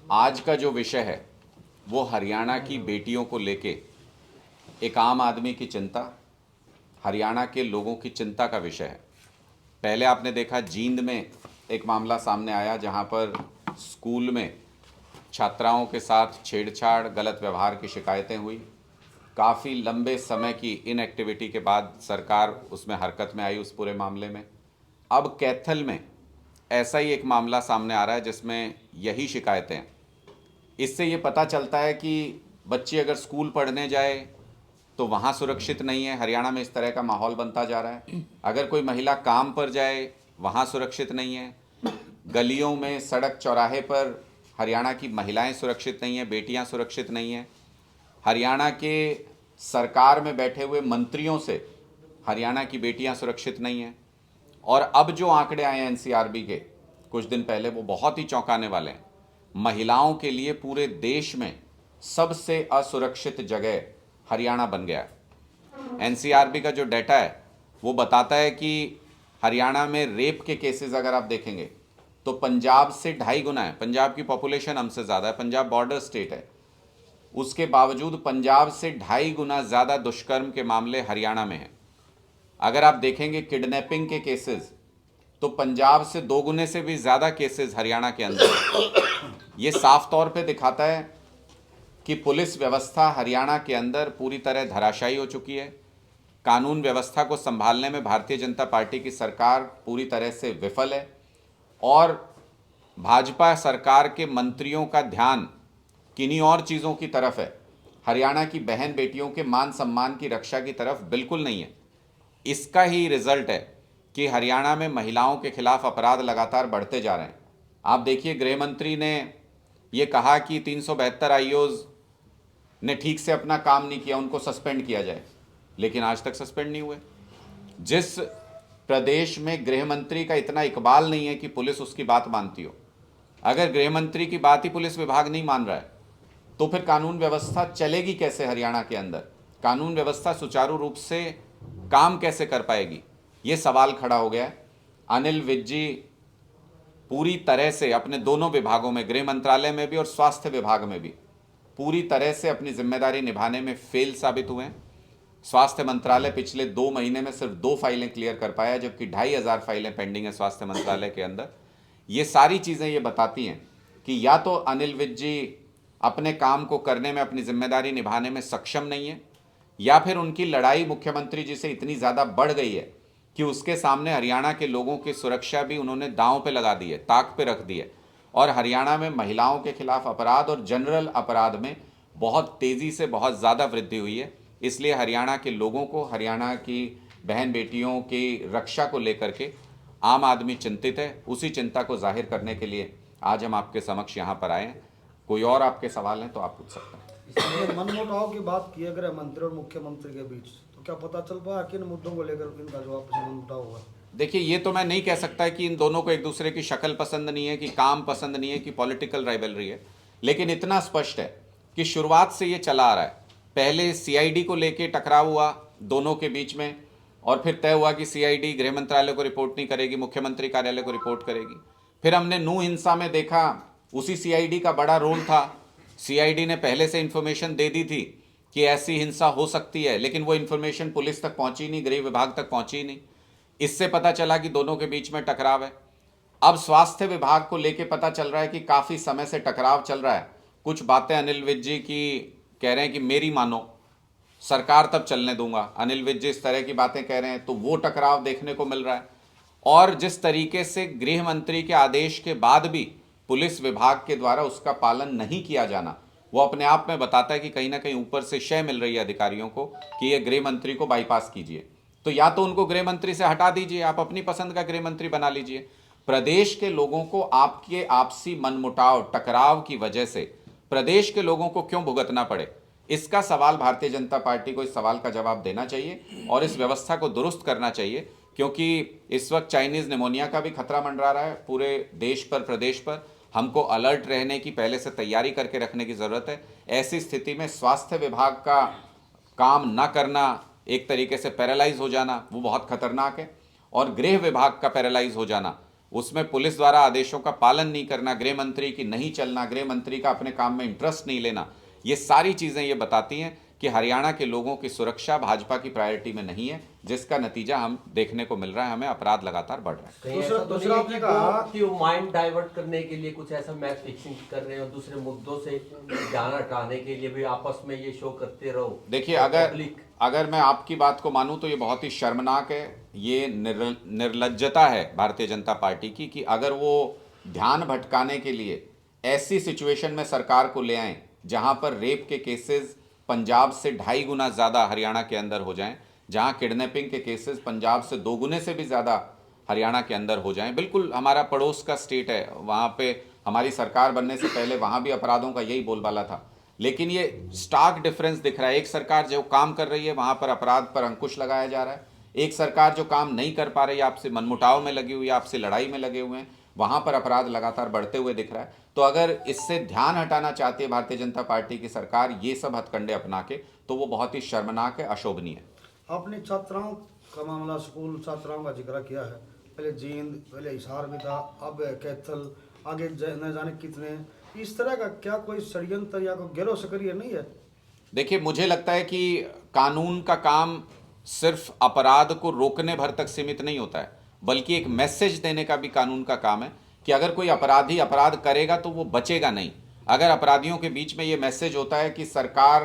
आज का जो विषय है वो हरियाणा की बेटियों को लेके एक आम आदमी की चिंता, हरियाणा के लोगों की चिंता का विषय है। पहले आपने देखा जींद में एक मामला सामने आया जहां पर स्कूल में छात्राओं के साथ छेड़छाड़, गलत व्यवहार की शिकायतें हुई। काफ़ी लंबे समय की इनएक्टिविटी के बाद सरकार उसमें हरकत में आई उस पूरे मामले में। अब कैथल में ऐसा ही एक मामला सामने आ रहा है जिसमें यही शिकायतें हैं। इससे ये पता चलता है कि बच्ची अगर स्कूल पढ़ने जाए तो वहाँ सुरक्षित नहीं है। हरियाणा में इस तरह का माहौल बनता जा रहा है। अगर कोई महिला काम पर जाए वहाँ सुरक्षित नहीं है। गलियों में, सड़क चौराहे पर हरियाणा की महिलाएं सुरक्षित नहीं हैं, बेटियां सुरक्षित नहीं हैं। हरियाणा के सरकार में बैठे हुए मंत्रियों से हरियाणा की बेटियां सुरक्षित नहीं हैं। और अब जो आंकड़े आए हैं एनसीआरबी के कुछ दिन पहले, वो बहुत ही चौंकाने वाले हैं। महिलाओं के लिए पूरे देश में सबसे असुरक्षित जगह हरियाणा बन गया है। एनसीआरबी का जो डाटा है वो बताता है कि हरियाणा में रेप के केसेस अगर आप देखेंगे तो पंजाब से 2.5 गुना है। पंजाब की पॉपुलेशन हमसे ज़्यादा है, पंजाब बॉर्डर स्टेट है, उसके बावजूद पंजाब से 2.5 गुना ज़्यादा दुष्कर्म के मामले हरियाणा में हैं। अगर आप देखेंगे किडनैपिंग के केसेस तो पंजाब से 2 गुने से भी ज़्यादा केसेस हरियाणा के अंदर हैं। ये साफ तौर पे दिखाता है कि पुलिस व्यवस्था हरियाणा के अंदर पूरी तरह धराशायी हो चुकी है। कानून व्यवस्था को संभालने में भारतीय जनता पार्टी की सरकार पूरी तरह से विफल है और भाजपा सरकार के मंत्रियों का ध्यान किन्हीं और चीज़ों की तरफ है, हरियाणा की बहन बेटियों के मान सम्मान की रक्षा की तरफ बिल्कुल नहीं है। इसका ही रिजल्ट है कि हरियाणा में महिलाओं के खिलाफ अपराध लगातार बढ़ते जा रहे हैं। आप देखिए, गृह मंत्री ने ये कहा कि 372 आईओज ने ठीक से अपना काम नहीं किया, उनको सस्पेंड किया जाए, लेकिन आज तक सस्पेंड नहीं हुए। जिस प्रदेश में गृह मंत्री का इतना इकबाल नहीं है कि पुलिस उसकी बात मानती हो, अगर गृह मंत्री की बात ही पुलिस विभाग नहीं मान रहा है तो फिर कानून व्यवस्था चलेगी कैसे हरियाणा के अंदर? कानून व्यवस्था सुचारू रूप से काम कैसे कर पाएगी? ये सवाल खड़ा हो गया है। अनिल विज जी पूरी तरह से अपने दोनों विभागों में, गृह मंत्रालय में भी और स्वास्थ्य विभाग में भी, पूरी तरह से अपनी जिम्मेदारी निभाने में फेल साबित हुए हैं। स्वास्थ्य मंत्रालय पिछले 2 महीने में सिर्फ 2 फाइलें क्लियर कर पाया, जबकि 2,500 फाइलें पेंडिंग है स्वास्थ्य मंत्रालय के अंदर। ये सारी चीज़ें ये बताती हैं कि या तो अनिल विज जी अपने काम को करने में, अपनी जिम्मेदारी निभाने में सक्षम नहीं है, या फिर उनकी लड़ाई मुख्यमंत्री जी से इतनी ज़्यादा बढ़ गई है कि उसके सामने हरियाणा के लोगों की सुरक्षा भी उन्होंने दांव पे लगा दी है, ताक पे रख दी है। और हरियाणा में महिलाओं के खिलाफ अपराध और जनरल अपराध में बहुत तेज़ी से बहुत ज़्यादा वृद्धि हुई है। इसलिए हरियाणा के लोगों को, हरियाणा की बहन बेटियों की रक्षा को लेकर के आम आदमी चिंतित है। उसी चिंता को जाहिर करने के लिए आज हम आपके समक्ष यहाँ पर आए हैं। कोई और आपके सवाल हैं तो आप पूछ सकते हैं। इसमें मनमुटाव की बात की गृह मंत्री और मुख्यमंत्री के बीच, तो क्या पता चल पाया किन मुद्दों को लेकर इनका जो आपस में मनमुटाव हुआ? देखिए, ये तो मैं नहीं कह सकता कि इन दोनों को एक दूसरे की शक्ल पसंद नहीं है, कि काम पसंद नहीं है, कि पॉलिटिकल राइवलरी है, लेकिन इतना स्पष्ट है कि शुरुआत से ये चला आ रहा है। पहले सीआईडी को लेके टकराव हुआ दोनों के बीच में, और फिर तय हुआ कि सीआईडी गृह मंत्रालय को रिपोर्ट नहीं करेगी, मुख्यमंत्री कार्यालय को रिपोर्ट करेगी। फिर हमने नूह हिंसा में देखा, उसी सीआईडी का बड़ा रोल था। सीआईडी ने पहले से इंफॉर्मेशन दे दी थी कि ऐसी हिंसा हो सकती है, लेकिन वो इंफॉर्मेशन पुलिस तक पहुंची नहीं, गृह विभाग तक पहुंची नहीं। इससे पता चला कि दोनों के बीच में टकराव है। अब स्वास्थ्य विभाग को लेके पता चल रहा है कि काफ़ी समय से टकराव चल रहा है। कुछ बातें अनिल विज जी की कह रहे हैं कि मेरी मानो, सरकार तब चलने दूंगा। अनिल विज जी इस तरह की बातें कह रहे हैं तो वो टकराव देखने को मिल रहा है। और जिस तरीके से गृह मंत्री के आदेश के बाद भी पुलिस विभाग के द्वारा उसका पालन नहीं किया जाना, वो अपने आप में बताता है कि कहीं ना कहीं ऊपर से शय मिल रही है अधिकारियों को कि ये गृह मंत्री को बाईपास कीजिए। तो या तो उनको गृह मंत्री से हटा दीजिए, आप अपनी पसंद का गृह मंत्री बना लीजिए। प्रदेश के लोगों को आपके आपसी मनमुटाव, टकराव की वजह से प्रदेश के लोगों को क्यों भुगतना पड़े, इसका सवाल भारतीय जनता पार्टी को, इस सवाल का जवाब देना चाहिए और इस व्यवस्था को दुरुस्त करना चाहिए। क्योंकि इस वक्त चाइनीज निमोनिया का भी खतरा मंडरा रहा है पूरे देश पर, प्रदेश पर। हमको अलर्ट रहने की, पहले से तैयारी करके रखने की ज़रूरत है। ऐसी स्थिति में स्वास्थ्य विभाग का काम ना करना, एक तरीके से पैरालाइज हो जाना, वो बहुत खतरनाक है। और गृह विभाग का पैरालाइज हो जाना, उसमें पुलिस द्वारा आदेशों का पालन नहीं करना, गृह मंत्री की नहीं चलना, गृह मंत्री का अपने काम में इंटरेस्ट नहीं लेना, ये सारी चीज़ें ये बताती हैं कि हरियाणा के लोगों की सुरक्षा भाजपा की प्रायोरिटी में नहीं है, जिसका नतीजा हम देखने को मिल रहा है। हमें अपराध लगातार बढ़ रहा है। कहीं ऐसा तो नहीं है कि वो माइंड डाइवर्ट करने के लिए कुछ ऐसा मैच फिक्सिंग कर रहे हैं और दूसरे मुद्दों से ध्यान हटाने के लिए भी आपस में ये शो करते रहो? देखिए, अगर मैं आपकी बात को मानूं तो ये बहुत ही शर्मनाक है, ये निर्लज्जता है भारतीय जनता पार्टी की कि अगर वो ध्यान भटकाने के लिए ऐसी सिचुएशन में सरकार को ले आएं जहां पर रेप के केसेस पंजाब से 2.5 गुना ज़्यादा हरियाणा के अंदर हो जाएं, जहां किडनैपिंग के केसेस पंजाब से 2 गुने से भी ज़्यादा हरियाणा के अंदर हो जाएं। बिल्कुल हमारा पड़ोस का स्टेट है, वहाँ पे हमारी सरकार बनने से पहले वहाँ भी अपराधों का यही बोलबाला था, लेकिन ये स्टार्क डिफरेंस दिख रहा है। एक सरकार जो काम कर रही है वहाँ पर अपराध पर अंकुश लगाया जा रहा है, एक सरकार जो काम नहीं कर पा रही है, आपसे मनमुटाव में लगी हुई है, आपसे लड़ाई में लगे हुए हैं, वहाँ पर अपराध लगातार बढ़ते हुए दिख रहा है। तो अगर इससे ध्यान हटाना चाहती है भारतीय जनता पार्टी की सरकार ये सब हथकंडे अपना के, तो वो बहुत ही शर्मनाक है, अशोभनीय है। आपने छात्राओं का मामला, स्कूल छात्राओं का जिक्र किया है, पहले जींद, पहले हिसार भी था, अब कैथल, आगे न जाने कितने। इस तरह का क्या कोई षड्यंत्र या कोई गैरो सक्रिय नहीं है? देखिए, मुझे लगता है कि कानून का काम सिर्फ अपराध को रोकने भर तक सीमित नहीं होता है, बल्कि एक मैसेज देने का भी कानून का काम है कि अगर कोई अपराधी अपराध करेगा तो वो बचेगा नहीं। अगर अपराधियों के बीच में ये मैसेज होता है कि सरकार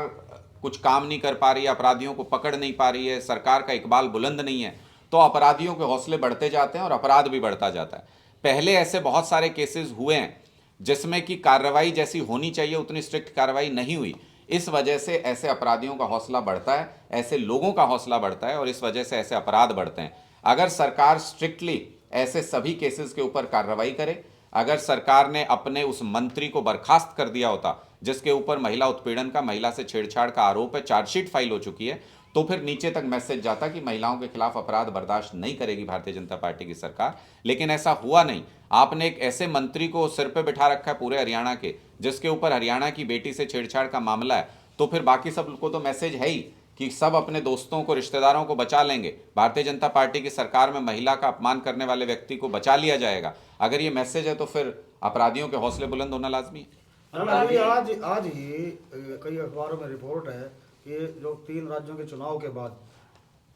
कुछ काम नहीं कर पा रही है, अपराधियों को पकड़ नहीं पा रही है, सरकार का इकबाल बुलंद नहीं है, तो अपराधियों के हौसले बढ़ते जाते हैं और अपराध भी बढ़ता जाता है। पहले ऐसे बहुत सारे केसेस हुए हैं जिसमें कि कार्रवाई जैसी होनी चाहिए उतनी स्ट्रिक्ट कार्रवाई नहीं हुई। इस वजह से ऐसे अपराधियों का हौसला बढ़ता है, ऐसे लोगों का हौसला बढ़ता है और इस वजह से ऐसे अपराध बढ़ते हैं। अगर सरकार स्ट्रिक्टली ऐसे सभी केसेस के ऊपर कार्रवाई करे, अगर सरकार ने अपने उस मंत्री को बर्खास्त कर दिया होता जिसके ऊपर महिला उत्पीड़न का, महिला से छेड़छाड़ का आरोप है, चार्जशीट फाइल हो चुकी है, तो फिर नीचे तक मैसेज जाता कि महिलाओं के खिलाफ अपराध बर्दाश्त नहीं करेगी भारतीय जनता पार्टी की सरकार। लेकिन ऐसा हुआ नहीं। आपने एक ऐसे मंत्री को सिर पे बिठा रखा है पूरे हरियाणा के, जिसके ऊपर हरियाणा की बेटी से छेड़छाड़ का मामला है, तो फिर बाकी सबको तो मैसेज है ही कि सब अपने दोस्तों को, रिश्तेदारों को बचा लेंगे, भारतीय जनता पार्टी की सरकार में महिला का अपमान करने वाले व्यक्ति को बचा लिया जाएगा। अगर ये मैसेज है तो फिर अपराधियों के हौसले बुलंद होना लाजमी है। अभी आज ही कई अखबारों में रिपोर्ट है कि जो 3 राज्यों के चुनाव के बाद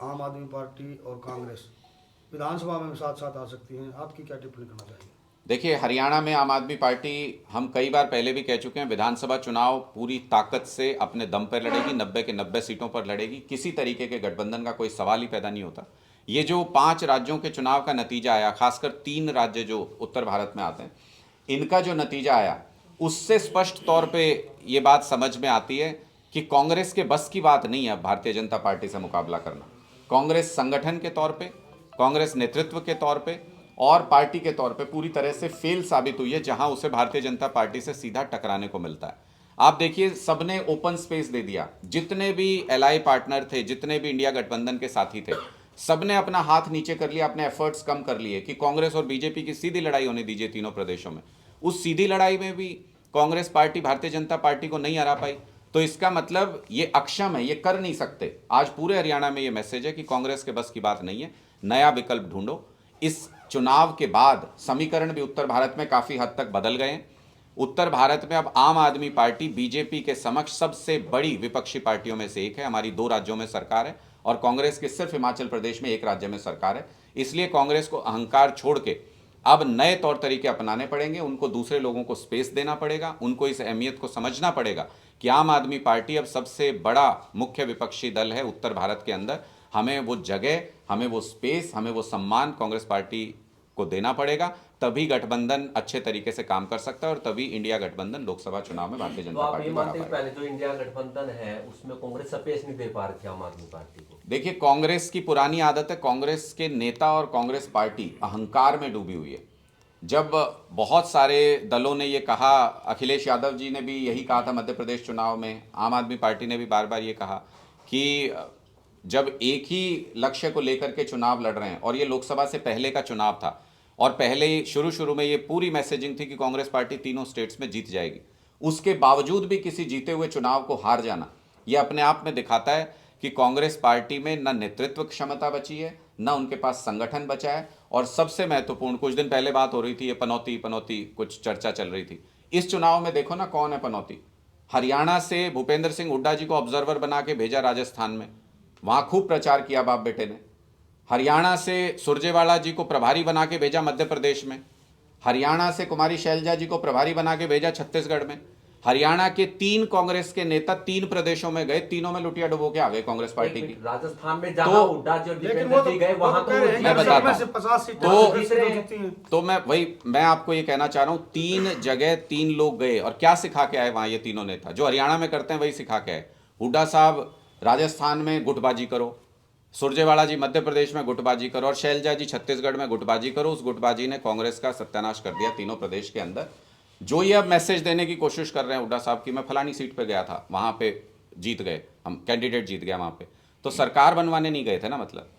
आम आदमी पार्टी और कांग्रेस विधानसभा में साथ साथ आ सकती हैं। आपकी क्या टिप्पणी करना चाहिए? देखिए, हरियाणा में आम आदमी पार्टी, हम कई बार पहले भी कह चुके हैं, विधानसभा चुनाव पूरी ताकत से अपने दम पर लड़ेगी, 90 के 90 सीटों पर लड़ेगी। किसी तरीके के गठबंधन का कोई सवाल ही पैदा नहीं होता। ये जो 5 राज्यों के चुनाव का नतीजा आया, खासकर 3 राज्य जो उत्तर भारत में आते हैं, इनका जो नतीजा आया, उससे स्पष्ट तौर पे ये बात समझ में आती है कि कांग्रेस के बस की बात नहीं है भारतीय जनता पार्टी से मुकाबला करना। कांग्रेस संगठन के तौर पे, कांग्रेस नेतृत्व के तौर पे और पार्टी के तौर पे पूरी तरह से फेल साबित हुई है, जहां उसे भारतीय जनता पार्टी से सीधा टकराने को मिलता है। आप देखिए, सबने ओपन स्पेस दे दिया। जितने भी एलआई पार्टनर थे, जितने भी इंडिया गठबंधन के साथी थे, सबने अपना हाथ नीचे कर लिया, अपने एफर्ट्स कम कर लिए कि कांग्रेस और बीजेपी की सीधी लड़ाई होने दीजिए तीनों प्रदेशों में। उस सीधी लड़ाई में भी कांग्रेस पार्टी भारतीय जनता पार्टी को नहीं हरा पाई, तो इसका मतलब ये अक्षम है, ये कर नहीं सकते। आज पूरे हरियाणा में ये मैसेज है कि कांग्रेस के बस की बात नहीं है, नया विकल्प ढूंढो। इस चुनाव के बाद समीकरण भी उत्तर भारत में काफी हद तक बदल गए हैं। उत्तर भारत में अब आम आदमी पार्टी बीजेपी के समक्ष सबसे बड़ी विपक्षी पार्टियों में से एक है। हमारी 2 राज्यों में सरकार है और कांग्रेस के सिर्फ हिमाचल प्रदेश में 1 राज्य में सरकार है। इसलिए कांग्रेस को अहंकार छोड़ के अब नए तौर तरीके अपनाने पड़ेंगे, उनको दूसरे लोगों को स्पेस देना पड़ेगा, उनको इस अहमियत को समझना पड़ेगा कि आम आदमी पार्टी अब सबसे बड़ा मुख्य विपक्षी दल है उत्तर भारत के अंदर। हमें वो जगह, हमें वो स्पेस, हमें वो सम्मान कांग्रेस पार्टी को देना पड़ेगा, तभी गठबंधन अच्छे तरीके से काम कर सकता है और तभी इंडिया गठबंधन लोकसभा चुनाव में भारतीय जनता पार्टी बना पाएगी। पहले जो इंडिया गठबंधन है उसमें कांग्रेस स्पेस नहीं दे पा रही थी आम आदमी पार्टी को। देखिए, कांग्रेस की पुरानी आदत है, कांग्रेस के नेता और कांग्रेस पार्टी अहंकार में डूबी हुई है। जब बहुत सारे दलों ने ये कहा, अखिलेश यादव जी ने भी यही कहा था मध्य प्रदेश चुनाव में, आम आदमी पार्टी ने भी बार बार ये कहा कि जब एक ही लक्ष्य को लेकर के चुनाव लड़ रहे हैं और ये लोकसभा से पहले का चुनाव था और पहले ही शुरू में ये पूरी मैसेजिंग थी कि कांग्रेस पार्टी तीनों स्टेट्स में जीत जाएगी, उसके बावजूद भी किसी जीते हुए चुनाव को हार जाना, ये अपने आप में दिखाता है कि कांग्रेस पार्टी में न नेतृत्व क्षमता बची है, ना उनके पास संगठन बचा है, और सबसे महत्वपूर्ण, कुछ दिन पहले बात हो रही थी, ये पनौती पनौती कुछ चर्चा चल रही थी। इस चुनाव में देखो ना कौन है पनौती। हरियाणा से भूपेंद्र सिंह हुड्डा जी को ऑब्जर्वर बना के भेजा राजस्थान में, वहां खूब प्रचार किया बाप बेटे ने। हरियाणा से सुरजेवाला जी को प्रभारी बना के भेजा मध्य प्रदेश में। हरियाणा से कुमारी शैलजा जी को प्रभारी बना के भेजा छत्तीसगढ़ में। हरियाणा के 3 कांग्रेस के नेता 3 प्रदेशों में गए, तीनों में लुटिया डुबो के आ गए कांग्रेस पार्टी की। राजस्थान में जहां हुड्डा जी और दीपेंद्र जी गए वहां तो मैं बताता हूं। 50 सीटें तो मैं आपको ये कहना चाह रहा हूं, 3 जगह 3 लोग गए और क्या सिखा के आए वहां ये तीनों नेता। जो हरियाणा में करते हैं वही सिखा के आए। हुड्डा साहब राजस्थान में गुटबाजी करो, सुरजेवाला जी मध्य प्रदेश में गुटबाजी करो, और शैलजा जी छत्तीसगढ़ में गुटबाजी करो। उस गुटबाजी ने कांग्रेस का सत्यानाश कर दिया तीनों प्रदेश के अंदर। जो ये अब मैसेज देने की कोशिश कर रहे हैं हुड्डा साहब की, मैं फलानी सीट पे गया था, वहां पे जीत गए, हम कैंडिडेट जीत गया वहां पे, तो सरकार बनवाने नहीं गए थे ना, मतलब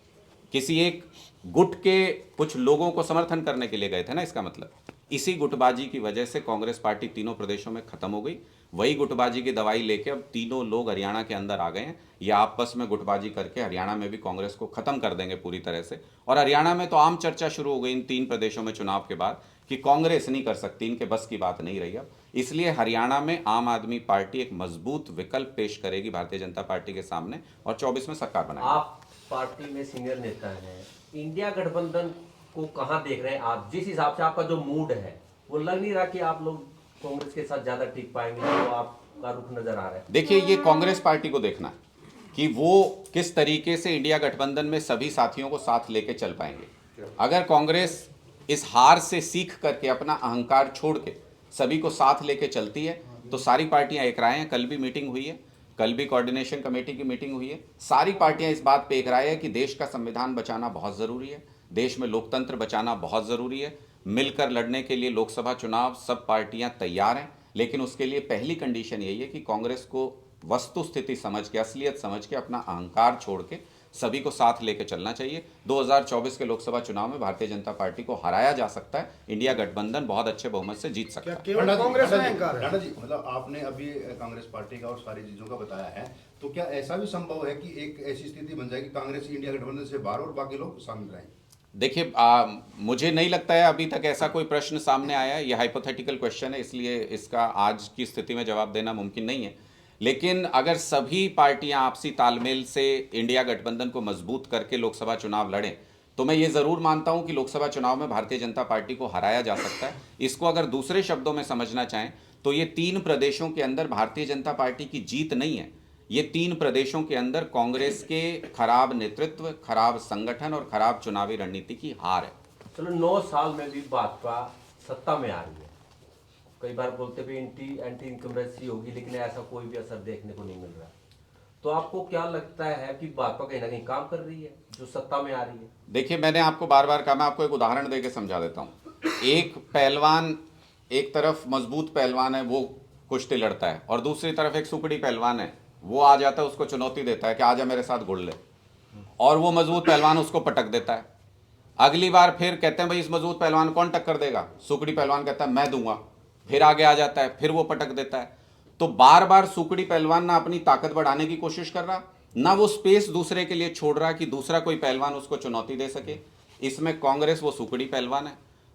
किसी एक गुट के कुछ लोगों को समर्थन करने के लिए गए थे ना, इसका मतलब। इसी गुटबाजी की वजह से कांग्रेस पार्टी तीनों प्रदेशों में खत्म हो गई। वही गुटबाजी की दवाई लेके अब तीनों लोग हरियाणा के अंदर आ गए हैं। ये आपस में गुटबाजी करके हरियाणा में भी कांग्रेस को खत्म कर देंगे पूरी तरह से। और हरियाणा में तो आम चर्चा शुरू हो गई इन 3 प्रदेशों में चुनाव के बाद कि कांग्रेस नहीं कर सकती, इनके बस की बात नहीं रही अब। इसलिए हरियाणा में आम आदमी पार्टी एक मजबूत विकल्प पेश करेगी भारतीय जनता पार्टी के सामने, और 24 में सरकार बनाएगी। आप पार्टी में सीनियर नेता हैं, इंडिया गठबंधन को कहां देख रहे हैं आप? जिस हिसाब से आपका जो मूड है वो लग नहीं रहा कि आप लोग कांग्रेस के साथ ज्यादा टिक पाएंगे, तो आपका रुख नजर आ रहा है। देखिए, ये कांग्रेस पार्टी को देखना है कि वो किस तरीके से इंडिया गठबंधन में सभी साथियों को साथ लेके चल पाएंगे। अगर कांग्रेस इस हार से सीख करके अपना अहंकार छोड़ के सभी को साथ लेके चलती है तो सारी पार्टियां एक राय हैं। कल भी मीटिंग हुई है, कल भी कोऑर्डिनेशन कमेटी की मीटिंग हुई है। सारी पार्टियां इस बात पे एक राय है कि देश का संविधान बचाना बहुत ज़रूरी है, देश में लोकतंत्र बचाना बहुत ज़रूरी है। मिलकर लड़ने के लिए लोकसभा चुनाव सब पार्टियां तैयार हैं, लेकिन उसके लिए पहली कंडीशन यही है कि कांग्रेस को वस्तु स्थिति समझ के, असलियत समझ के, अपना अहंकार छोड़ के सभी को साथ लेकर चलना चाहिए। 2024 के लोकसभा चुनाव में भारतीय जनता पार्टी को हराया जा सकता है, इंडिया गठबंधन बहुत अच्छे बहुमत से जीत सकता है। केवल कांग्रेस में अहंकार है? राणा जी, मतलब आपने अभी कांग्रेस पार्टी का और सारी चीजों का बताया है, तो क्या ऐसा भी संभव है कि एक ऐसी स्थिति बन जाए कि कांग्रेस इंडिया गठबंधन से बाहर और बाकी लोग शामिल रहें? देखिए, मुझे नहीं लगता है अभी तक ऐसा कोई प्रश्न सामने आया है। यह हाइपोथेटिकल क्वेश्चन है, इसलिए इसका आज की स्थिति में जवाब देना मुमकिन नहीं है। लेकिन अगर सभी पार्टियां आपसी तालमेल से इंडिया गठबंधन को मजबूत करके लोकसभा चुनाव लड़ें तो मैं ये ज़रूर मानता हूं कि लोकसभा चुनाव में भारतीय जनता पार्टी को हराया जा सकता है। इसको अगर दूसरे शब्दों में समझना चाहें तो ये 3 प्रदेशों के अंदर भारतीय जनता पार्टी की जीत नहीं है, ये 3 प्रदेशों के अंदर कांग्रेस के खराब नेतृत्व, खराब संगठन और खराब चुनावी रणनीति की हार है। चलो 9 साल में भी भाजपा सत्ता में आ रही है, कई बार बोलते भी एंटी इनकम्बेंसी होगी, लेकिन ऐसा कोई भी असर देखने को नहीं मिल रहा। तो आपको क्या लगता है कि भाजपा कहीं ना कहीं काम कर रही है जो सत्ता में आ रही है? देखिए, मैंने आपको बार बार कहा, मैं आपको एक उदाहरण देके समझा देता हूँ। एक पहलवान, एक तरफ मजबूत पहलवान है, वो कुश्ती लड़ता है, और दूसरी तरफ एक सुकड़ी पहलवान है, वो आ जाता है, उसको चुनौती देता है कि आजा मेरे साथ गुड़ ले, और वो मजबूत पहलवान उसको पटक देता है। अगली बार फिर कहते हैं भाई इस मजबूत पहलवान कौन टक्कर देगा, सुकड़ी पहलवान कहता है मैं दूंगा, फिर आगे आ जाता है, फिर वो पटक देता है। तो बार बार सुकड़ी पहलवान ना अपनी ताकत बढ़ाने की कोशिश कर रहा, ना वो स्पेस दूसरे के लिए छोड़ रहा कि दूसरा कोई पहलवान उसको चुनौती दे सके। इसमें कांग्रेस वो सुकड़ी पहलवान है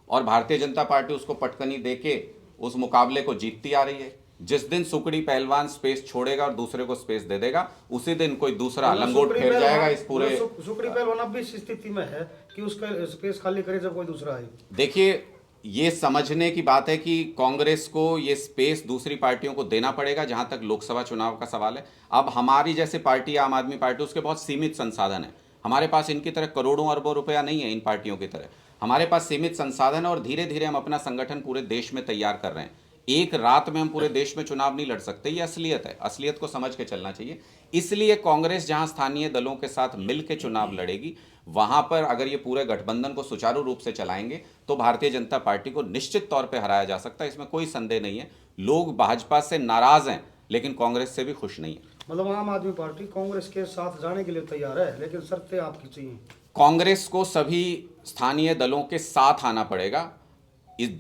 और भारतीय जनता पार्टी उसको पटकनी देके उस मुकाबले को जीतती आ रही है। जिस दिन सुकड़ी पहलवान स्पेस छोड़ेगा और दूसरे को स्पेस दे देगा, उसी दिन कोई दूसरा लंगोट फेर जाएगा इस पूरे। सुकड़ी पहलवान अब भी इस स्थिति में है कि उसका स्पेस खाली करे जब कोई दूसरा आए। देखिए, ये समझने की बात है कि कांग्रेस को ये स्पेस दूसरी पार्टियों को देना पड़ेगा जहां तक लोकसभा चुनाव का सवाल है। अब हमारी जैसे पार्टी, आम आदमी पार्टी, उसके बहुत सीमित संसाधन है। हमारे पास इनकी तरह करोड़ों अरबों रुपया नहीं है, इन पार्टियों की तरह हमारे पास सीमित संसाधन है, और धीरे धीरे हम अपना संगठन पूरे देश में तैयार कर रहे हैं। एक रात में हम पूरे देश में चुनाव नहीं लड़ सकते, ये असलियत है, असलियत को समझ के चलना चाहिए। इसलिए कांग्रेस जहां स्थानीय दलों के साथ मिलकर चुनाव लड़ेगी, वहां पर अगर ये पूरे गठबंधन को सुचारू रूप से चलाएंगे तो भारतीय जनता पार्टी को निश्चित तौर पर हराया जा सकता है, इसमें कोई संदेह नहीं है। लोग भाजपा से नाराज हैं लेकिन कांग्रेस से भी खुश नहीं है। मतलब आम आदमी पार्टी कांग्रेस के साथ जाने के लिए तैयार है, लेकिन शर्तें आपकी चाहिए। कांग्रेस को सभी स्थानीय दलों के साथ आना पड़ेगा,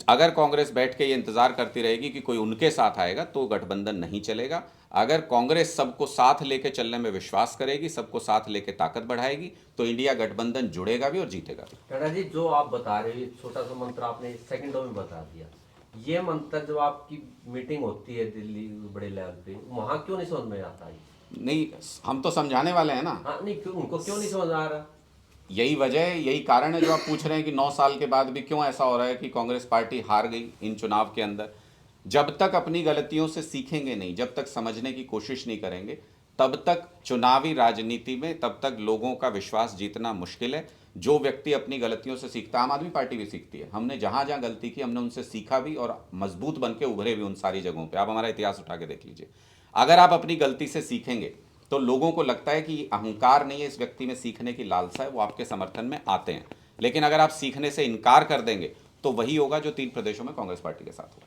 अगर कांग्रेस बैठ के ये इंतजार करती रहेगी कि कोई उनके साथ आएगा तो गठबंधन नहीं चलेगा। अगर कांग्रेस सबको साथ लेके चलने में विश्वास करेगी, सबको साथ लेके ताकत बढ़ाएगी, तो इंडिया गठबंधन जुड़ेगा भी और जीतेगा भी। टंडा जी, जो आप बता रहे हो छोटा सा मंत्र आपने सेकंडों में बता दिया। ये मंत्र जब आपकी मीटिंग होती है दिल्ली बड़े लेवल पे, वहां क्यों नहीं समझ में आता है? नहीं, हम तो समझाने वाले हैं ना। हाँ नहीं, क्यों उनको क्यों नहीं समझ आ रहा? यही वजह है, यही कारण है जो आप पूछ रहे हैं कि 9 साल के बाद भी क्यों ऐसा हो रहा है कि कांग्रेस पार्टी हार गई इन चुनाव के अंदर। जब तक अपनी गलतियों से सीखेंगे नहीं, जब तक समझने की कोशिश नहीं करेंगे, तब तक चुनावी राजनीति में, तब तक लोगों का विश्वास जीतना मुश्किल है। जो व्यक्ति अपनी गलतियों से सीखता है, आम आदमी पार्टी भी सीखती है। हमने जहां जहां गलती की, हमने उनसे सीखा भी और मजबूत बन के उभरे भी उन सारी जगहों पे। आप हमारा इतिहास उठा के देख लीजिए। अगर आप अपनी गलती से सीखेंगे तो लोगों को लगता है कि अहंकार नहीं है इस व्यक्ति में, सीखने की लालसा है, वो आपके समर्थन में आते हैं। लेकिन अगर आप सीखने से इनकार कर देंगे तो वही होगा जो 3 प्रदेशों में कांग्रेस पार्टी के साथ हुआ।